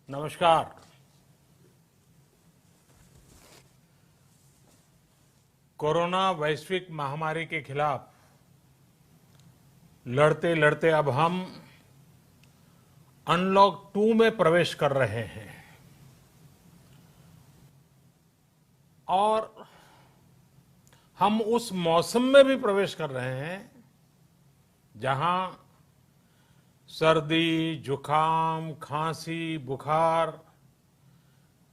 नमस्कार। कोरोना वैश्विक महामारी के खिलाफ लड़ते लड़ते अब हम अनलॉक 2 में प्रवेश कर रहे हैं और हम उस मौसम में भी प्रवेश कर रहे हैं जहां सर्दी, जुकाम, खांसी, बुखार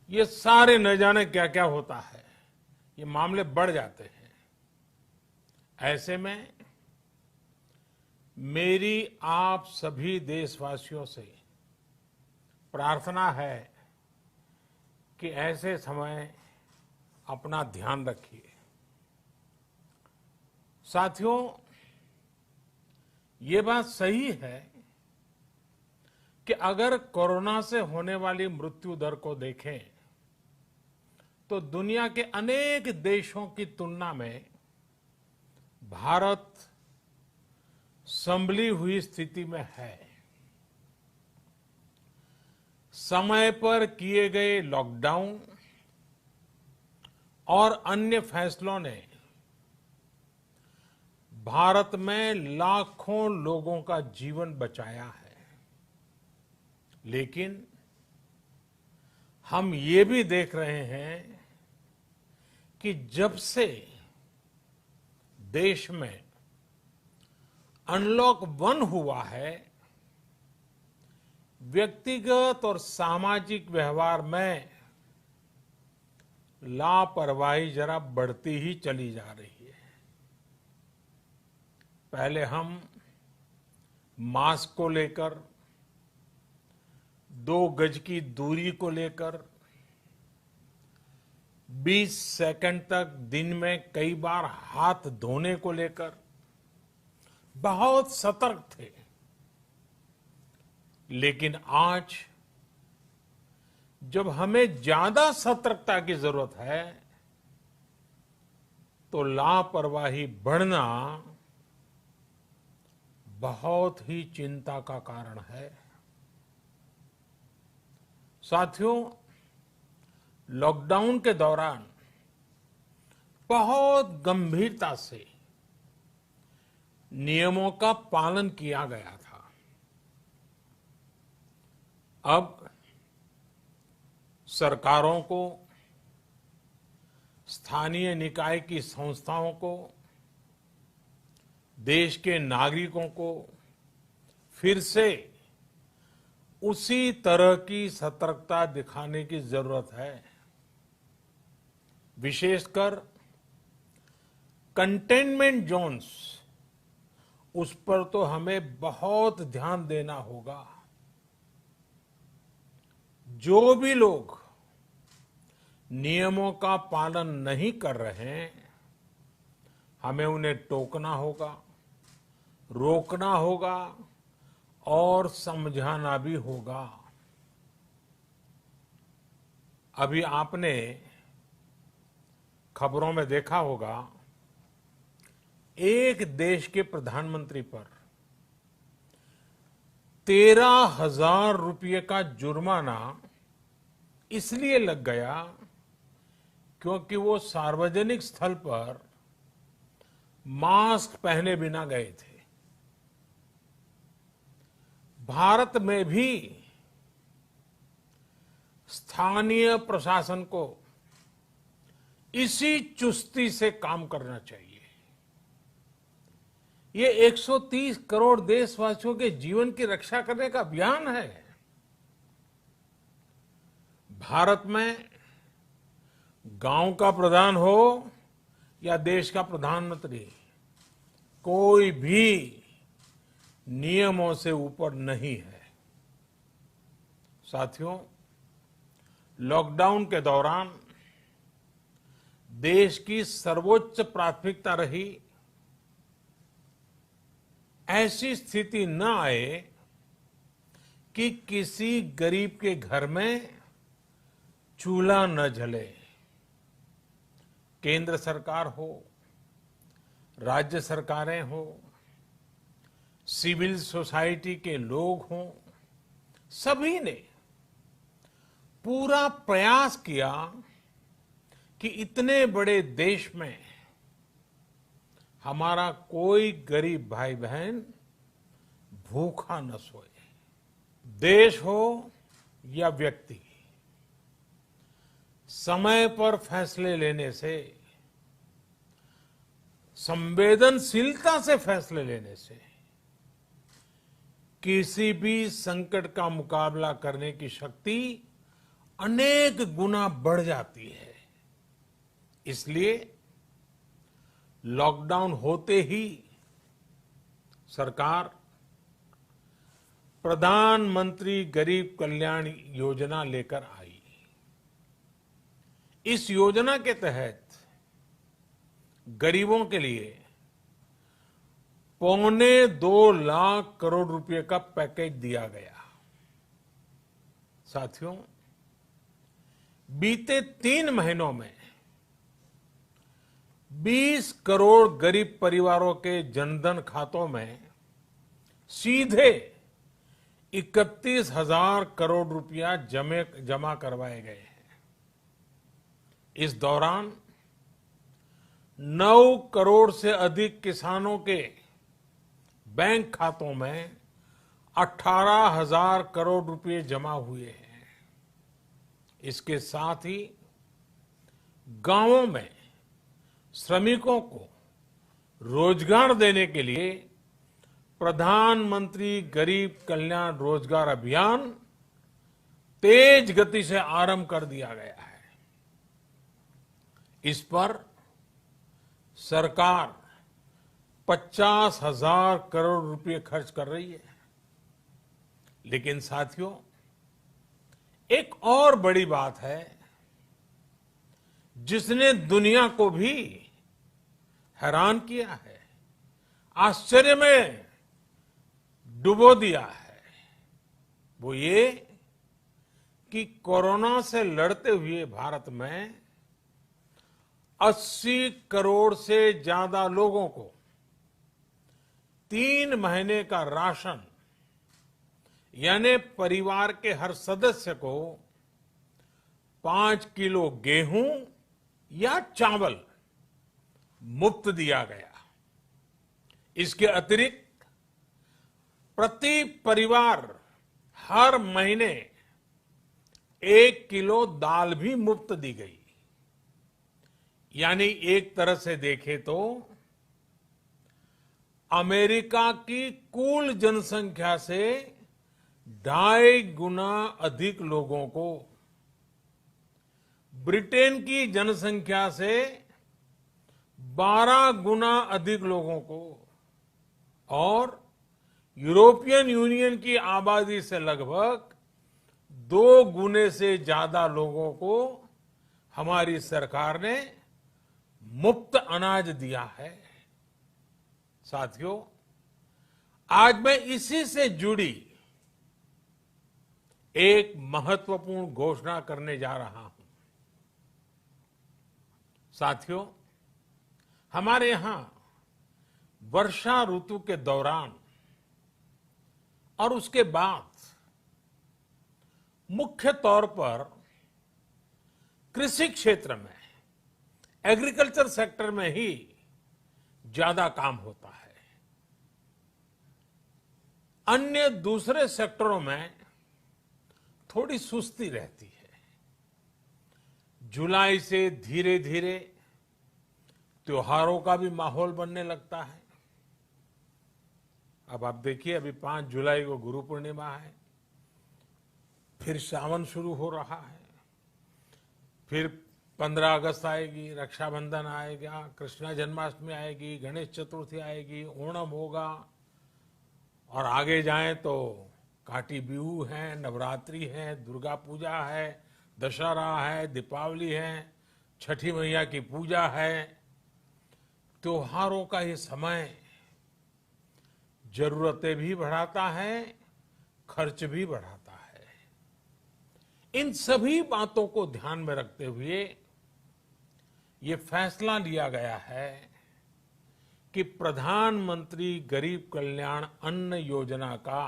ये सारे न जाने क्या क्या होता है, ये मामले बढ़ जाते हैं। ऐसे में मेरी आप सभी देशवासियों से प्रार्थना है कि ऐसे समय अपना ध्यान रखिए। साथियों, ये बात सही है कि अगर कोरोना से होने वाली मृत्यु दर को देखें तो दुनिया के अनेक देशों की तुलना में भारत संभली हुई स्थिति में है। समय पर किए गए लॉकडाउन और अन्य फैसलों ने भारत में लाखों लोगों का जीवन बचाया है, लेकिन हम ये भी देख रहे हैं कि जब से देश में अनलॉक 1 हुआ है, व्यक्तिगत और सामाजिक व्यवहार में लापरवाही जरा बढ़ती ही चली जा रही है। पहले हम मास्क को लेकर, 2 गज की दूरी को लेकर 20 सेकंड तक दिन में कई बार हाथ धोने को लेकर बहुत सतर्क थे, लेकिन आज जब हमें ज्यादा सतर्कता की जरूरत है तो लापरवाही बढ़ना बहुत ही चिंता का कारण है। साथियों, लॉकडाउन के दौरान बहुत गंभीरता से नियमों का पालन किया गया था। अब सरकारों को, स्थानीय निकाय की संस्थाओं को, देश के नागरिकों को फिर से उसी तरह की सतर्कता दिखाने की जरूरत है। विशेषकर कंटेनमेंट जोन्स, उस पर तो हमें बहुत ध्यान देना होगा। जो भी लोग नियमों का पालन नहीं कर रहे हैं, हमें उन्हें टोकना होगा, रोकना होगा और समझाना भी होगा। अभी आपने खबरों में देखा होगा, एक देश के प्रधानमंत्री पर 13,000 रुपये का जुर्माना इसलिए लग गया क्योंकि वो सार्वजनिक स्थल पर मास्क पहने बिना गए थे। भारत में भी स्थानीय प्रशासन को इसी चुस्ती से काम करना चाहिए। ये 130 करोड़ देशवासियों के जीवन की रक्षा करने का अभियान है। भारत में गांव का प्रधान हो या देश का प्रधानमंत्री, कोई भी नियमों से ऊपर नहीं है। साथियों, लॉकडाउन के दौरान देश की सर्वोच्च प्राथमिकता रही ऐसी स्थिति न आए कि किसी गरीब के घर में चूल्हा न जले। केंद्र सरकार हो, राज्य सरकारें हो, सिविल सोसाइटी के लोग हों, सभी ने पूरा प्रयास किया कि इतने बड़े देश में हमारा कोई गरीब भाई बहन भूखा न सोए। देश हो या व्यक्ति, समय पर फैसले लेने से, संवेदनशीलता से फैसले लेने से किसी भी संकट का मुकाबला करने की शक्ति अनेक गुना बढ़ जाती है। इसलिए लॉकडाउन होते ही सरकार प्रधानमंत्री गरीब कल्याण योजना लेकर आई। इस योजना के तहत गरीबों के लिए 2.25 लाख करोड़ रुपए का पैकेज दिया गया। साथियों, बीते 3 महीनों में 20 करोड़ गरीब परिवारों के जनधन खातों में सीधे 31,000 करोड़ रुपया जमा करवाए गए हैं। इस दौरान 9 करोड़ से अधिक किसानों के बैंक खातों में 18,000 करोड़ रुपए जमा हुए हैं। इसके साथ ही गांवों में श्रमिकों को रोजगार देने के लिए प्रधानमंत्री गरीब कल्याण रोजगार अभियान तेज गति से आरंभ कर दिया गया है। इस पर सरकार 50,000 करोड़ रुपए खर्च कर रही है। लेकिन साथियों, एक और बड़ी बात है जिसने दुनिया को भी हैरान किया है, आश्चर्य में डुबो दिया है। वो ये कि कोरोना से लड़ते हुए भारत में 80 करोड़ से ज्यादा लोगों को 3 महीने का राशन, यानी परिवार के हर सदस्य को 5 किलो गेहूं या चावल मुफ्त दिया गया। इसके अतिरिक्त प्रति परिवार हर महीने 1 किलो दाल भी मुफ्त दी गई। यानी एक तरह से देखें तो अमेरिका की कुल जनसंख्या से 2.5 गुना अधिक लोगों को, ब्रिटेन की जनसंख्या से 12 गुना अधिक लोगों को और यूरोपियन यूनियन की आबादी से लगभग 2 गुने से ज्यादा लोगों को हमारी सरकार ने मुफ्त अनाज दिया है। साथियों, आज मैं इसी से जुड़ी एक महत्वपूर्ण घोषणा करने जा रहा हूं। साथियों, हमारे यहां वर्षा ऋतु के दौरान और उसके बाद मुख्य तौर पर कृषि क्षेत्र में, एग्रीकल्चर सेक्टर में ही ज्यादा काम होता है। अन्य दूसरे सेक्टरों में थोड़ी सुस्ती रहती है। जुलाई से धीरे धीरे त्योहारों का भी माहौल बनने लगता है। अब आप देखिए, अभी 5 जुलाई को गुरु पूर्णिमा है, फिर सावन शुरू हो रहा है, फिर 15 अगस्त आएगी, रक्षाबंधन आएगा, कृष्ण जन्माष्टमी आएगी, गणेश चतुर्थी आएगी, ओणम होगा और आगे जाएं तो काटी बिहू है, नवरात्रि है, दुर्गा पूजा है, दशहरा है, दीपावली है, छठी मैया की पूजा है। त्योहारों का ये समय जरूरतें भी बढ़ाता है, खर्च भी बढ़ाता है। इन सभी बातों को ध्यान में रखते हुए ये फैसला लिया गया है कि प्रधानमंत्री गरीब कल्याण अन्न योजना का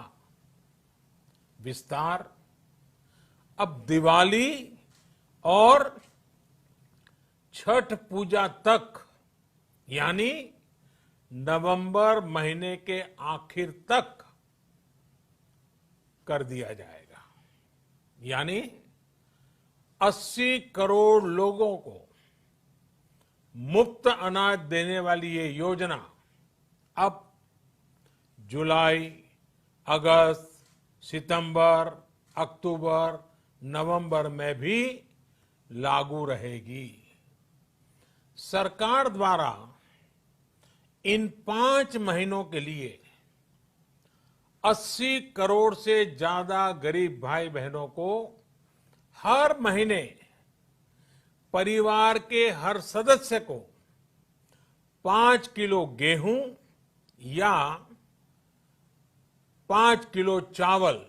विस्तार अब दिवाली और छठ पूजा तक, यानी नवंबर महीने के आखिर तक कर दिया जाएगा। यानी 80 करोड़ लोगों को मुफ्त अनाज देने वाली ये योजना अब जुलाई, अगस्त, सितंबर, अक्टूबर, नवंबर में भी लागू रहेगी। सरकार द्वारा इन 5 महीनों के लिए 80 करोड़ से ज्यादा गरीब भाई बहनों को हर महीने परिवार के हर सदस्य को 5 किलो गेहूं या 5 किलो चावल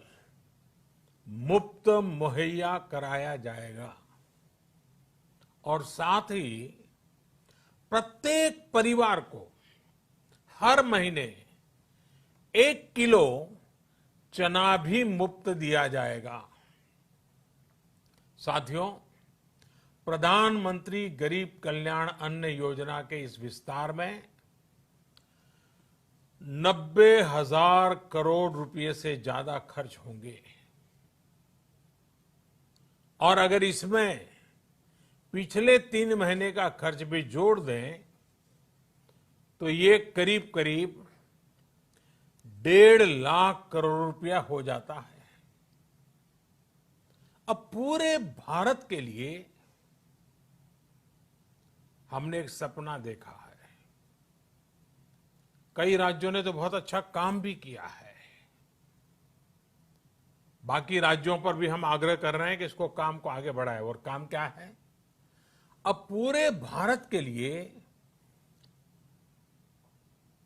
मुफ्त मुहैया कराया जाएगा। और साथ ही प्रत्येक परिवार को हर महीने 1 किलो चना भी मुफ्त दिया जाएगा। साथियों, प्रधानमंत्री गरीब कल्याण अन्न योजना के इस विस्तार में 90,000 करोड़ रुपए से ज्यादा खर्च होंगे। और अगर इसमें पिछले 3 महीने का खर्च भी जोड़ दें तो ये करीब करीब 1.5 लाख करोड़ रुपया हो जाता है। अब पूरे भारत के लिए हमने एक सपना देखा है। कई राज्यों ने तो बहुत अच्छा काम भी किया है। बाकी राज्यों पर भी हम आग्रह कर रहे हैं कि इसको काम को आगे बढ़ाएं। और काम क्या है? अब पूरे भारत के लिए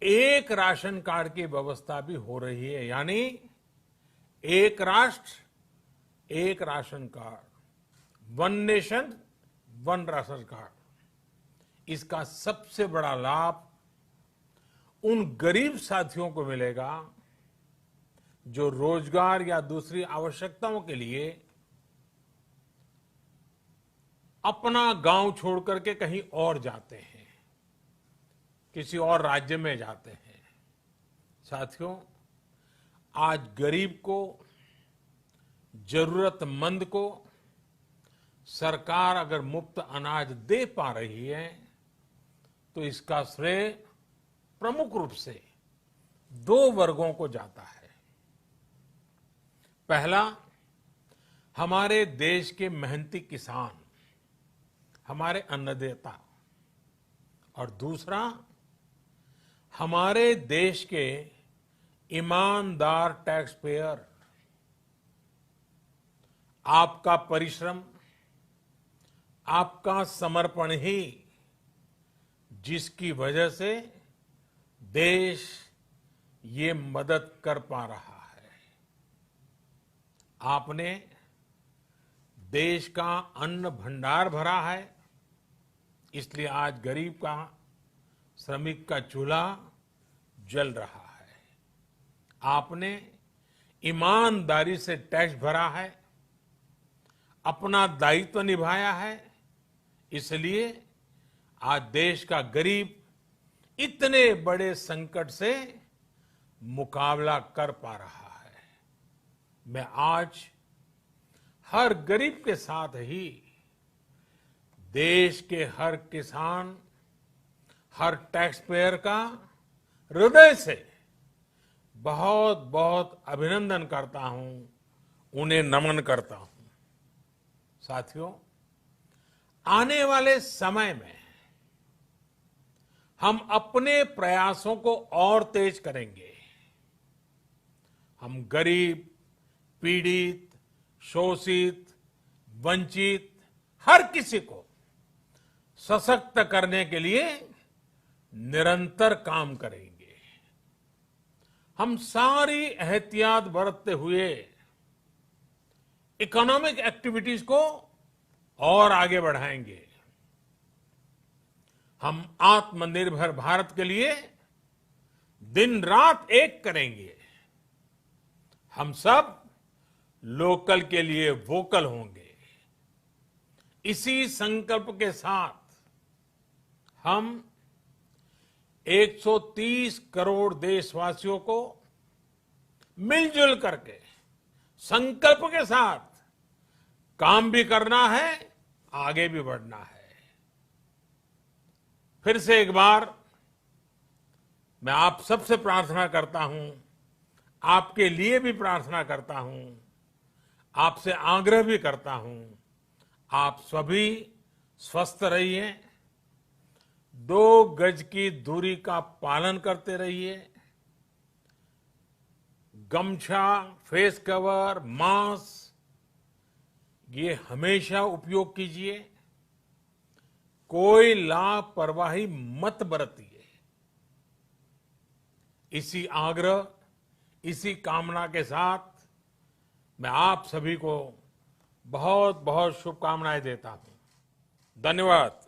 एक राशन कार्ड की व्यवस्था भी हो रही है। यानी एक राष्ट्र एक ration card, one nation one ration card. इसका सबसे बड़ा लाभ उन गरीब साथियों को मिलेगा जो रोजगार या दूसरी आवश्यकताओं के लिए अपना गांव छोड़ करके कहीं और जाते हैं, किसी और राज्य में जाते हैं। साथियों, आज गरीब को, जरूरतमंद को सरकार अगर मुफ्त अनाज दे पा रही है तो इसका श्रेय प्रमुख रूप से 2 वर्गों को जाता है। पहला, हमारे देश के मेहनती किसान, हमारे अन्नदाता। और दूसरा, हमारे देश के ईमानदार टैक्स पेयर। आपका परिश्रम, आपका समर्पण ही जिसकी वजह से देश ये मदद कर पा रहा है। आपने देश का अन्न भंडार भरा है, इसलिए आज गरीब का, श्रमिक का चूल्हा जल रहा है। आपने ईमानदारी से टैक्स भरा है, अपना दायित्व निभाया है, इसलिए आज देश का गरीब इतने बड़े संकट से मुकाबला कर पा रहा है। मैं आज हर गरीब के साथ ही देश के हर किसान, हर टैक्स पेयर का हृदय से बहुत बहुत अभिनंदन करता हूं, उन्हें नमन करता हूं। साथियों, आने वाले समय में हम अपने प्रयासों को और तेज करेंगे। हम गरीब, पीड़ित, शोषित, वंचित हर किसी को सशक्त करने के लिए निरंतर काम करेंगे। हम सारी एहतियात बरतते हुए इकोनॉमिक एक्टिविटीज को और आगे बढ़ाएंगे। हम आत्मनिर्भर भारत के लिए दिन रात एक करेंगे। हम सब लोकल के लिए वोकल होंगे। इसी संकल्प के साथ हम 130 करोड़ देशवासियों को मिलजुल करके संकल्प के साथ काम भी करना है, आगे भी बढ़ना है। फिर से एक बार मैं आप सबसे प्रार्थना करता हूं, आपके लिए भी प्रार्थना करता हूं, आपसे आग्रह भी करता हूं, आप सभी स्वस्थ रहिए, 2 गज की दूरी का पालन करते रहिए, गमछा, फेस कवर, मास्क ये हमेशा उपयोग कीजिए, कोई लापरवाही मत बरतिए। इसी आग्रह, इसी कामना के साथ मैं आप सभी को बहुत बहुत शुभकामनाएं देता हूं। धन्यवाद।